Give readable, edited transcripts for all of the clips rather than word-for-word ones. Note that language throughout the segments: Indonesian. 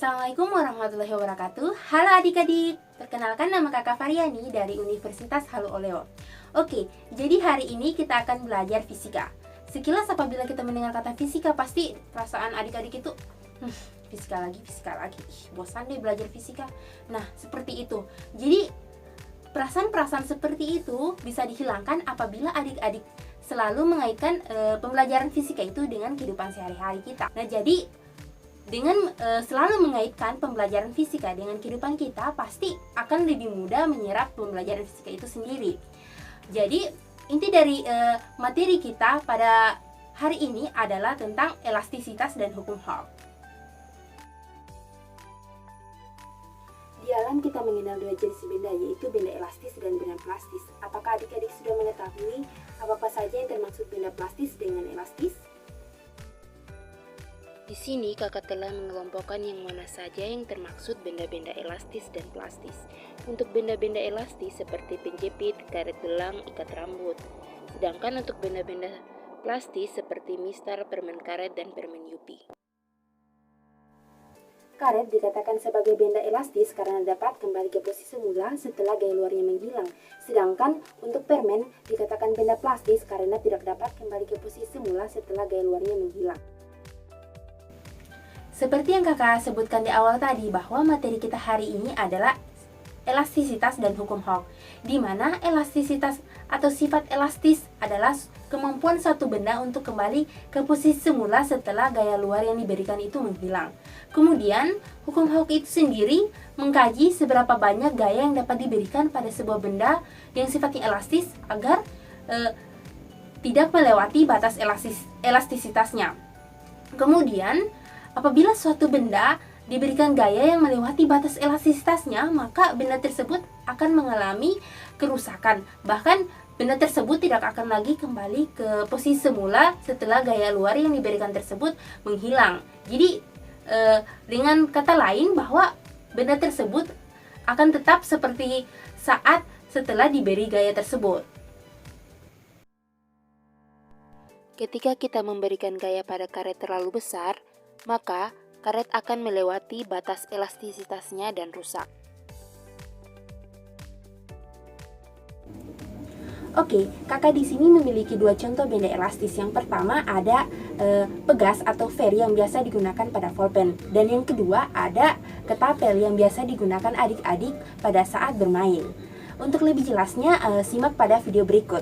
Assalamualaikum warahmatullahi wabarakatuh. Halo adik-adik, perkenalkan nama kakak Faryani dari Universitas Halu Oleo. Oke, jadi hari ini kita akan belajar fisika. Sekilas apabila kita mendengar kata fisika, pasti perasaan adik-adik itu fisika lagi, bosan deh belajar fisika. Nah, seperti itu. Jadi, perasaan-perasaan seperti itu bisa dihilangkan apabila adik-adik selalu mengaitkan pembelajaran fisika itu dengan kehidupan sehari-hari kita. Nah, jadi dengan selalu mengaitkan pembelajaran fisika dengan kehidupan kita, pasti akan lebih mudah menyerap pembelajaran fisika itu sendiri. Jadi, inti dari materi kita pada hari ini adalah tentang elastisitas dan hukum Hall. Di alam kita mengenal dua jenis benda, yaitu benda elastis dan benda plastis. Apakah adik-adik sudah mengetahui apa saja yang termasuk benda plastis dengan elastis? Di sini kakak telah mengelompokkan yang mana saja yang termaksud benda-benda elastis dan plastis. Untuk benda-benda elastis seperti penjepit, karet gelang, ikat rambut. Sedangkan untuk benda-benda plastis seperti mistar, permen karet, dan permen yupi. Karet dikatakan sebagai benda elastis karena dapat kembali ke posisi semula setelah gaya luarnya menghilang. Sedangkan untuk permen dikatakan benda plastis karena tidak dapat kembali ke posisi semula setelah gaya luarnya menghilang. Seperti yang kakak sebutkan di awal tadi, bahwa materi kita hari ini adalah elastisitas dan hukum Hall, di mana elastisitas atau sifat elastis adalah kemampuan suatu benda untuk kembali ke posisi semula setelah gaya luar yang diberikan itu menghilang. Kemudian, hukum Hall itu sendiri mengkaji seberapa banyak gaya yang dapat diberikan pada sebuah benda yang sifatnya elastis agar tidak melewati batas elastisitasnya. Kemudian, apabila suatu benda diberikan gaya yang melewati batas elastisitasnya, maka benda tersebut akan mengalami kerusakan. Bahkan benda tersebut tidak akan lagi kembali ke posisi semula setelah gaya luar yang diberikan tersebut menghilang. Jadi dengan kata lain, bahwa benda tersebut akan tetap seperti saat setelah diberi gaya tersebut. Ketika kita memberikan gaya pada karet terlalu besar, maka karet akan melewati batas elastisitasnya dan rusak. Oke, kakak di sini memiliki dua contoh benda elastis. Yang pertama ada pegas atau feri yang biasa digunakan pada pulpen, dan yang kedua ada ketapel yang biasa digunakan adik-adik pada saat bermain. Untuk lebih jelasnya, simak pada video berikut.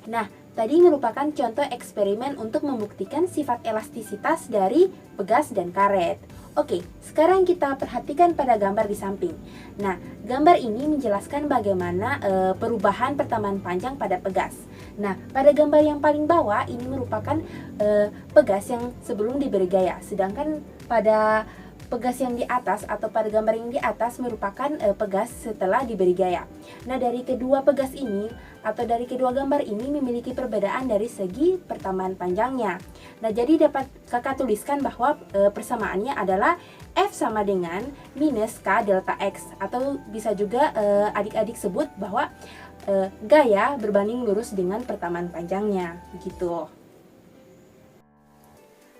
Nah, tadi merupakan contoh eksperimen untuk membuktikan sifat elastisitas dari pegas dan karet. Oke, sekarang kita perhatikan pada gambar di samping. Nah, gambar ini menjelaskan bagaimana perubahan pertambahan panjang pada pegas. Nah, pada gambar yang paling bawah ini merupakan pegas yang sebelum diberi gaya. Sedangkan pada pegas yang di atas atau pada gambar yang di atas merupakan pegas setelah diberi gaya. Nah, dari kedua pegas ini atau dari kedua gambar ini memiliki perbedaan dari segi pertambahan panjangnya. Nah, jadi dapat kakak tuliskan bahwa persamaannya adalah F sama dengan minus K delta X, atau bisa juga adik-adik sebut bahwa gaya berbanding lurus dengan pertambahan panjangnya, gitu.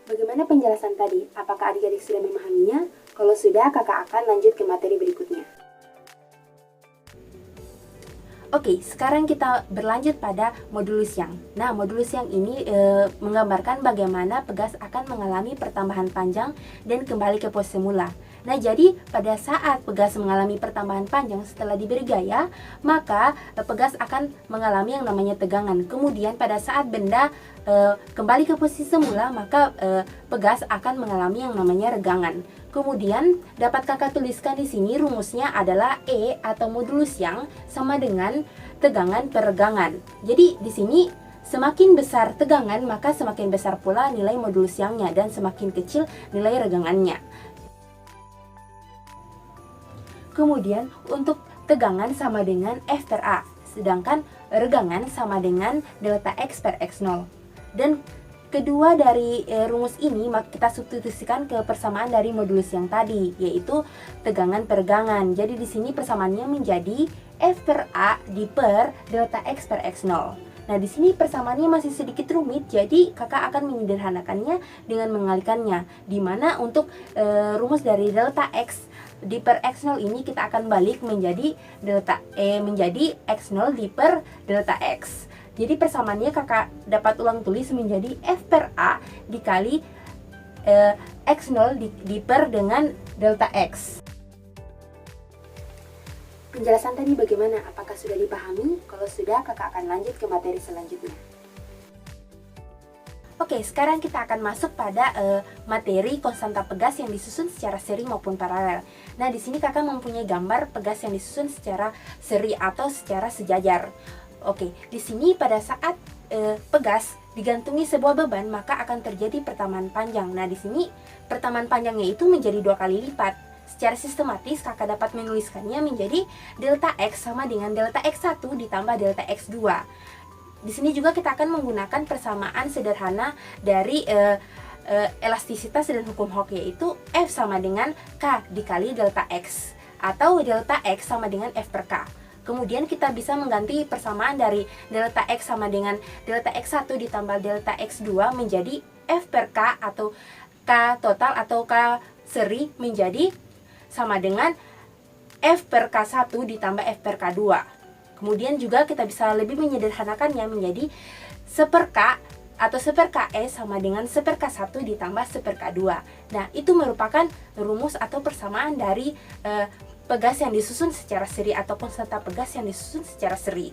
Bagaimana penjelasan tadi? Apakah adik-adik sudah memahaminya? Kalau sudah, kakak akan lanjut ke materi berikutnya. Oke, sekarang kita berlanjut pada modulus Young. Nah, modulus Young ini menggambarkan bagaimana pegas akan mengalami pertambahan panjang dan kembali ke posisi semula. Nah, jadi pada saat pegas mengalami pertambahan panjang setelah diberi gaya, maka pegas akan mengalami yang namanya tegangan. Kemudian pada saat benda kembali ke posisi semula, maka pegas akan mengalami yang namanya regangan. Kemudian dapat kakak tuliskan di sini rumusnya adalah E atau modulus Young sama dengan tegangan per regangan. Jadi di sini semakin besar tegangan, maka semakin besar pula nilai modulus Young-nya, dan semakin kecil nilai regangannya. Kemudian untuk tegangan sama dengan F per A. sedangkan regangan sama dengan delta X per X0. Dan kedua dari rumus ini kita substitusikan ke persamaan dari modulus yang tadi, yaitu tegangan per regangan. Jadi di sini persamaannya menjadi F per A di per delta X per X0. Nah, di sini persamaannya masih sedikit rumit, jadi kakak akan menyederhanakannya dengan mengalihkannya. Dimana untuk rumus dari delta X di per X0 ini kita akan balik menjadi menjadi X0 di per delta X. Jadi persamaannya kakak dapat ulang tulis menjadi F per A dikali X0 di per dengan delta X. Penjelasan tadi bagaimana? Apakah sudah dipahami? Kalau sudah, kakak akan lanjut ke materi selanjutnya. Oke, sekarang kita akan masuk pada materi konstanta pegas yang disusun secara seri maupun paralel. Nah, di sini kakak mempunyai gambar pegas yang disusun secara seri atau secara sejajar. Oke, di sini pada saat pegas digantungi sebuah beban, maka akan terjadi pertamaan panjang. Nah, di sini pertamaan panjangnya itu menjadi 2 kali lipat. Secara sistematis kakak dapat menuliskannya menjadi delta X sama dengan delta X1 ditambah delta X2. Di sini juga kita akan menggunakan persamaan sederhana dari elastisitas dan hukum Hooke, yaitu F sama dengan K dikali delta X atau delta X sama dengan F per K. Kemudian kita bisa mengganti persamaan dari delta X sama dengan delta X1 ditambah delta X2 menjadi F per K atau K total atau K seri menjadi sama dengan F per K1 ditambah F per K2. Kemudian juga kita bisa lebih menyederhanakannya menjadi 1 per K atau 1 per KE sama dengan 1 per K1 ditambah 1 per K2. Nah, itu merupakan rumus atau persamaan dari pegas yang disusun secara seri atau konstanta pegas yang disusun secara seri.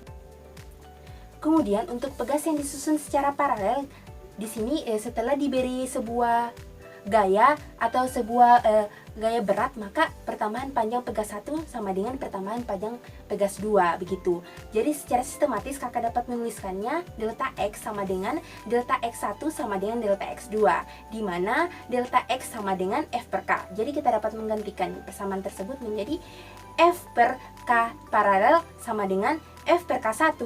Kemudian untuk pegas yang disusun secara paralel, di sini setelah diberi sebuah gaya atau sebuah gaya berat, maka pertambahan panjang pegas 1 sama dengan pertambahan panjang pegas 2 begitu. Jadi secara sistematis kakak dapat menuliskannya delta X sama dengan delta X1 sama dengan delta X2, di mana delta X sama dengan F per K. Jadi kita dapat menggantikan persamaan tersebut menjadi F per K paralel sama dengan F per K1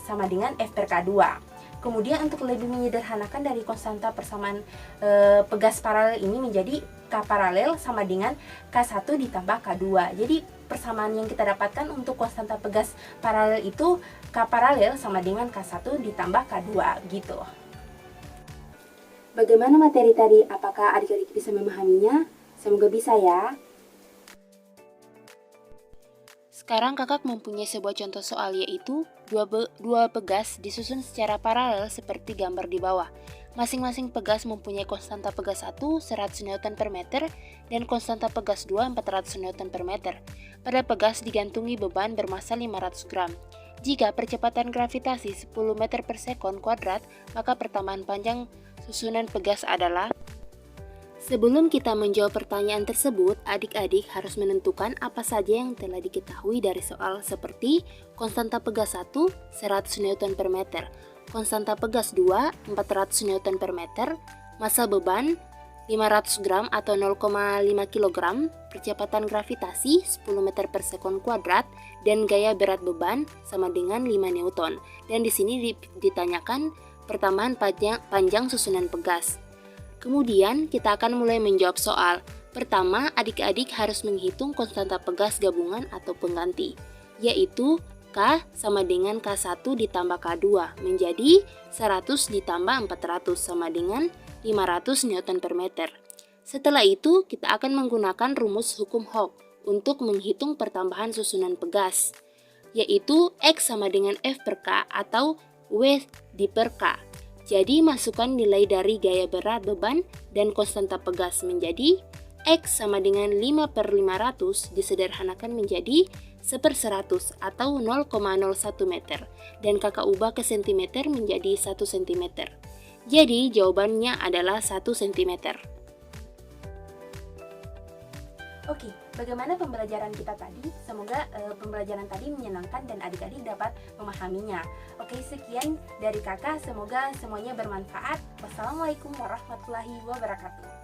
sama dengan F per K2. Kemudian untuk lebih menyederhanakan dari konstanta persamaan pegas paralel ini menjadi K paralel sama dengan K1 ditambah K2. Jadi persamaan yang kita dapatkan untuk konstanta pegas paralel itu K paralel sama dengan K1 ditambah K2 gitu. Bagaimana materi tadi? Apakah adik-adik bisa memahaminya? Semoga bisa ya. Sekarang kakak mempunyai sebuah contoh soal, yaitu dua pegas disusun secara paralel seperti gambar di bawah. Masing-masing pegas mempunyai konstanta pegas 1 100 Newton per meter dan konstanta pegas 2 400 Newton per meter. Pada pegas digantungi beban bermassa 500 gram. Jika percepatan gravitasi 10 meter per sekon kuadrat, maka pertambahan panjang susunan pegas adalah. Sebelum kita menjawab pertanyaan tersebut, adik-adik harus menentukan apa saja yang telah diketahui dari soal seperti konstanta pegas 1 100 Newton per meter, konstanta pegas 2 400 Newton per meter, massa beban 500 gram atau 0,5 kg, percepatan gravitasi 10 meter per sekon kuadrat, dan gaya berat beban sama dengan 5 Newton. Dan di sini ditanyakan pertambahan panjang susunan pegas. Kemudian kita akan mulai menjawab soal. Pertama, adik-adik harus menghitung konstanta pegas gabungan atau pengganti, yaitu K sama dengan K1 ditambah K2 menjadi 100 ditambah 400 sama dengan 500 Newton per meter. Setelah itu, kita akan menggunakan rumus hukum Hooke untuk menghitung pertambahan susunan pegas, yaitu X sama dengan F per K atau W di per K. Jadi masukkan nilai dari gaya berat beban dan konstanta pegas menjadi X sama dengan 5 per 500 disederhanakan menjadi 1 per 100 atau 0,01 meter, dan kakak ubah ke cm menjadi 1 cm. Jadi jawabannya adalah 1 cm. Oke, bagaimana pembelajaran kita tadi? Semoga pembelajaran tadi menyenangkan dan adik-adik dapat memahaminya. Oke, sekian dari kakak. Semoga semuanya bermanfaat. Wassalamualaikum warahmatullahi wabarakatuh.